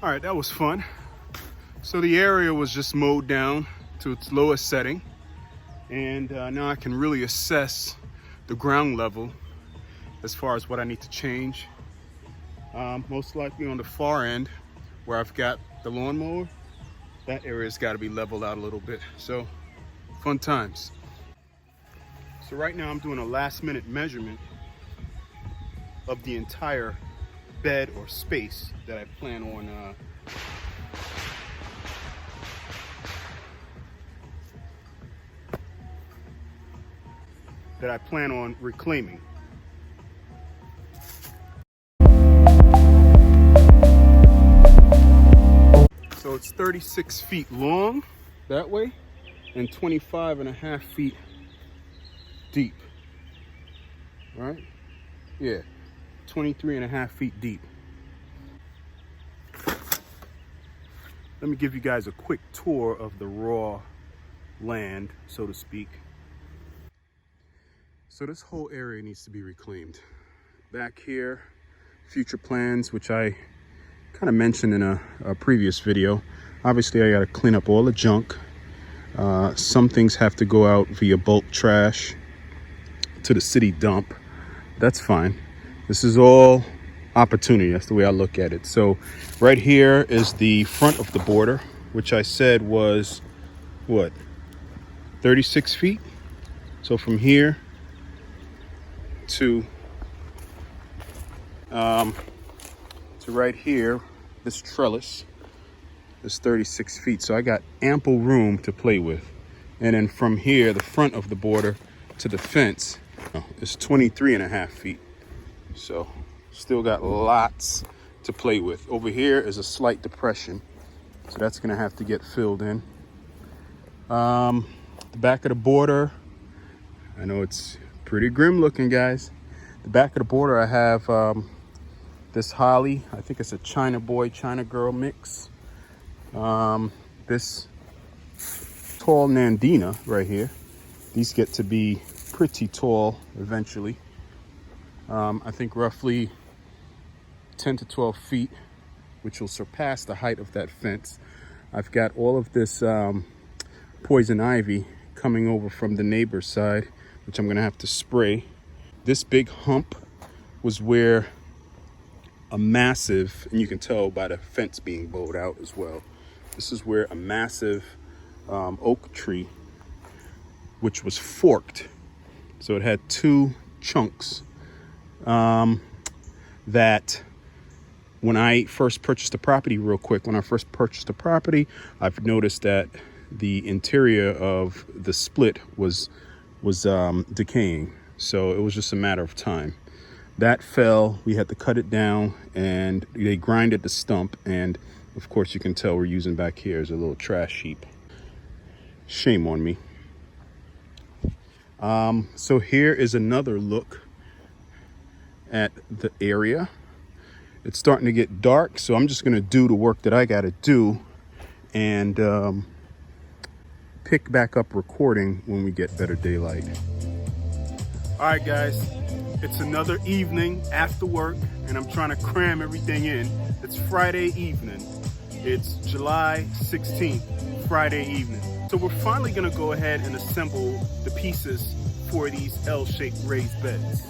All right, that was fun. So the area was just mowed down to its lowest setting. And now I can really assess the ground level as far as what I need to change. Most likely on the far end where I've got the lawnmower, that area's got to be leveled out a little bit. So fun times. So right now I'm doing a last minute measurement of the entire bed or space that I plan on reclaiming. So it's 36 feet long that way and 25.5 feet deep. All right? Yeah, 23.5 feet deep. Let me give you guys a quick tour of the raw land, so to speak. So this whole area needs to be reclaimed. Back here, future plans, which I kind of mentioned in a previous video. Obviously, I got to clean up all the junk. Some things have to go out via bulk trash to the city dump. That's fine. This is all opportunity. That's the way I look at it. So right here is the front of the border, which I said was, what, 36 feet? So from here to right here, this trellis is 36 feet. So I got ample room to play with. And then from here, the front of the border to the fence is 23.5 feet. So still got lots to play with. Over here is a slight depression, so that's gonna have to get filled in. The back of the border, I know it's pretty grim looking, guys. The back of the border, I have this holly. I think it's a China boy, China girl mix. This tall Nandina right here. These get to be pretty tall eventually. I think roughly 10 to 12 feet, which will surpass the height of that fence. I've got all of this poison ivy coming over from the neighbor's side, which I'm gonna have to spray. This big hump was where a massive, and you can tell by the fence being bowed out as well, this is where a massive oak tree, which was forked. So it had two chunks that when I first purchased the property, I've noticed that the interior of the split was decaying. So it was just a matter of time. That fell, we had to cut it down, and they grinded the stump. And of course you can tell we're using back here as a little trash heap. Shame on me. So here is another look at the area. It's starting to get dark, so I'm just gonna do the work that I gotta do and pick back up recording when we get better daylight. All right, guys, it's another evening after work, and I'm trying to cram everything in. It's Friday evening. It's July 16th, Friday evening. So we're finally gonna go ahead and assemble the pieces for these L-shaped raised beds.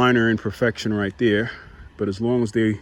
minor imperfection right there, but as long as they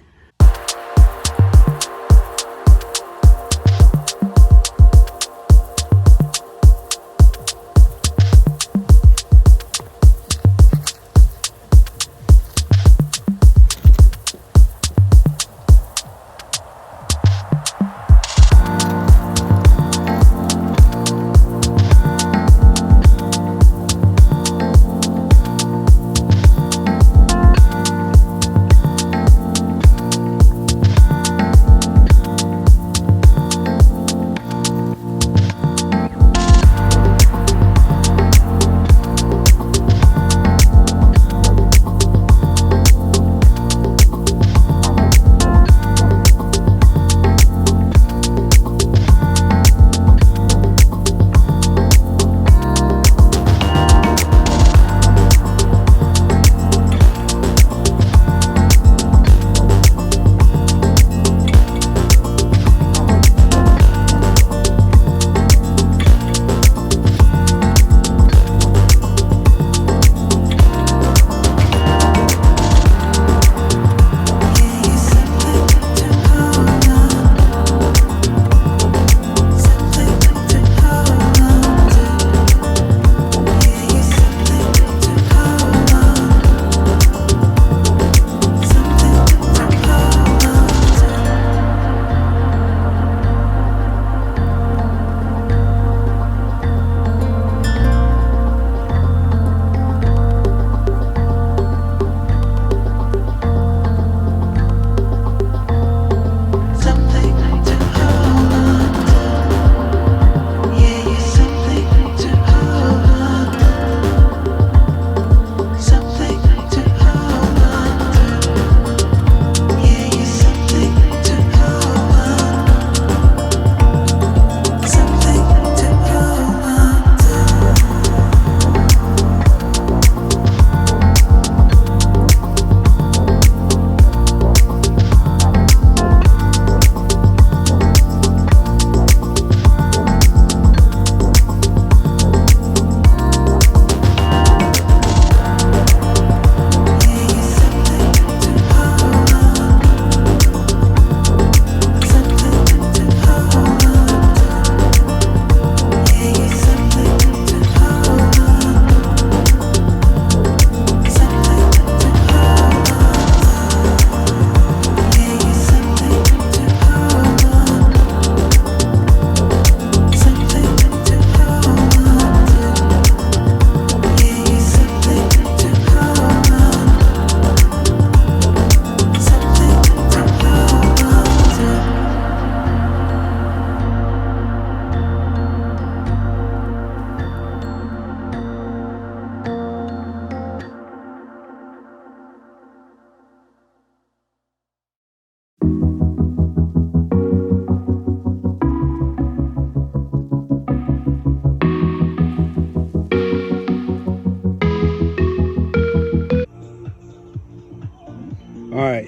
All right,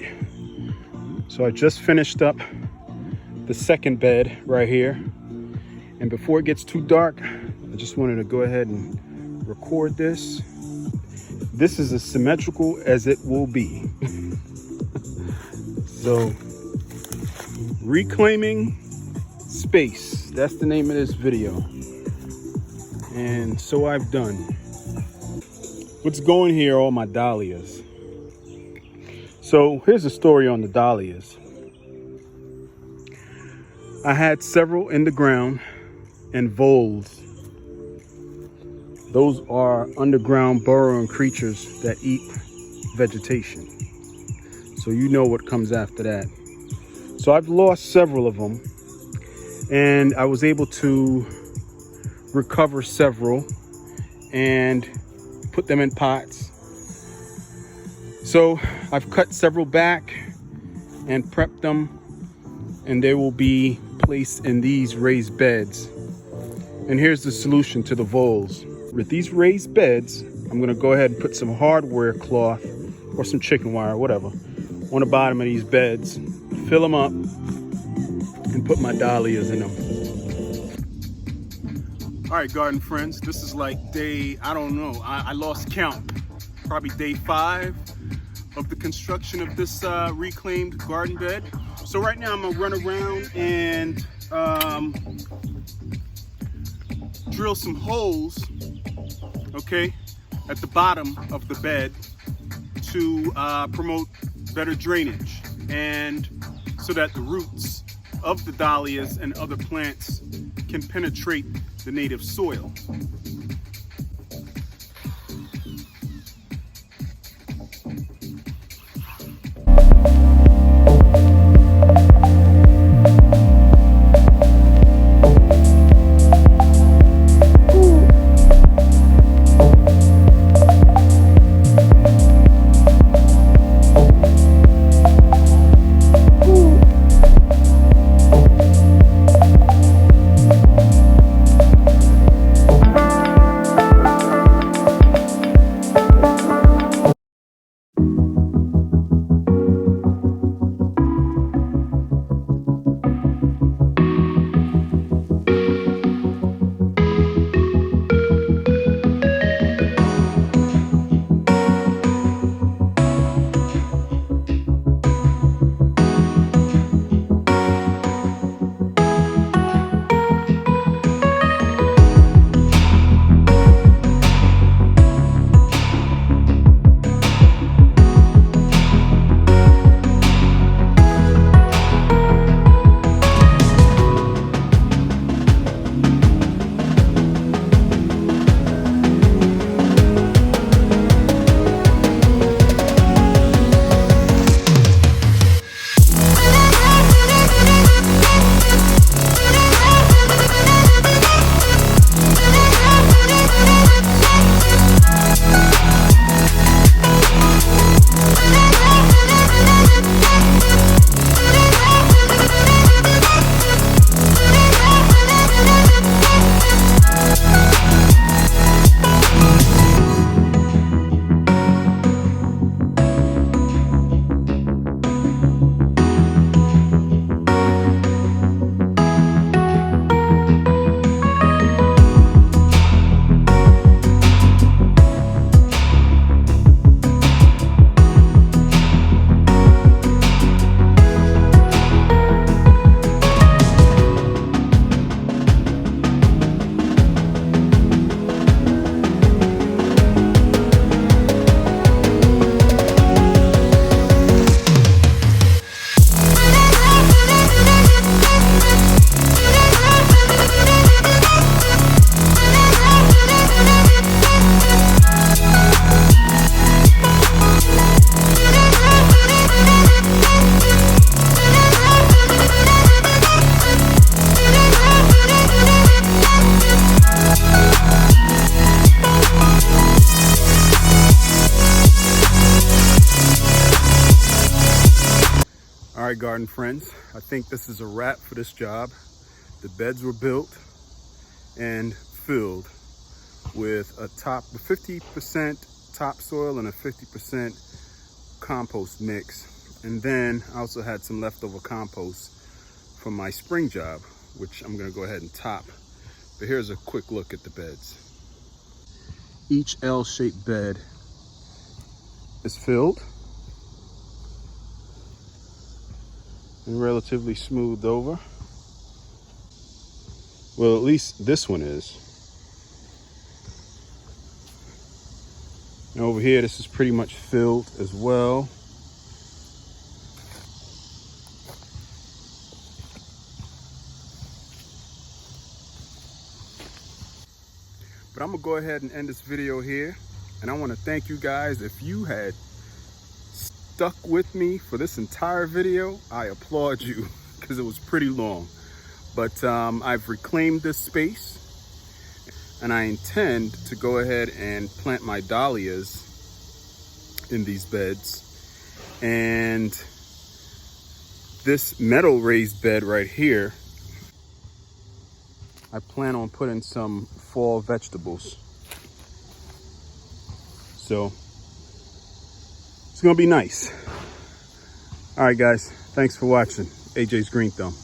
so I just finished up the second bed right here, and before it gets too dark, I just wanted to go ahead and record this. This is as symmetrical as it will be. So, reclaiming space, that's the name of this video. And so I've done. What's going here, all my dahlias? So here's the story on the dahlias. I had several in the ground and voles. Those are underground burrowing creatures that eat vegetation. So you know what comes after that. So I've lost several of them, and I was able to recover several and put them in pots. So I've cut several back and prepped them, and they will be placed in these raised beds. And here's the solution to the voles. With these raised beds, I'm gonna go ahead and put some hardware cloth or some chicken wire, whatever, on the bottom of these beds, fill them up, and put my dahlias in them. All right, garden friends, this is like day, I don't know, I lost count, probably day 5 of the construction of this reclaimed garden bed. So right now I'm gonna run around and drill some holes, okay, at the bottom of the bed to promote better drainage, and so that the roots of the dahlias and other plants can penetrate the native soil. All right, garden friends, I think this is a wrap for this job. The beds were built and filled with a 50% topsoil and a 50% compost mix. And then I also had some leftover compost from my spring job, which I'm gonna go ahead and top. But here's a quick look at the beds. Each L-shaped bed is filled and relatively smoothed over. Well, at least this one is. And over here, this is pretty much filled as well. But I'm gonna go ahead and end this video here. And I wanna thank you guys. If you had stuck with me for this entire video, I applaud you, because it was pretty long. But I've reclaimed this space, and I intend to go ahead and plant my dahlias in these beds. And this metal raised bed right here, I plan on putting some fall vegetables. So it's gonna be nice. All right, guys, thanks for watching. AJ's Green Thumb.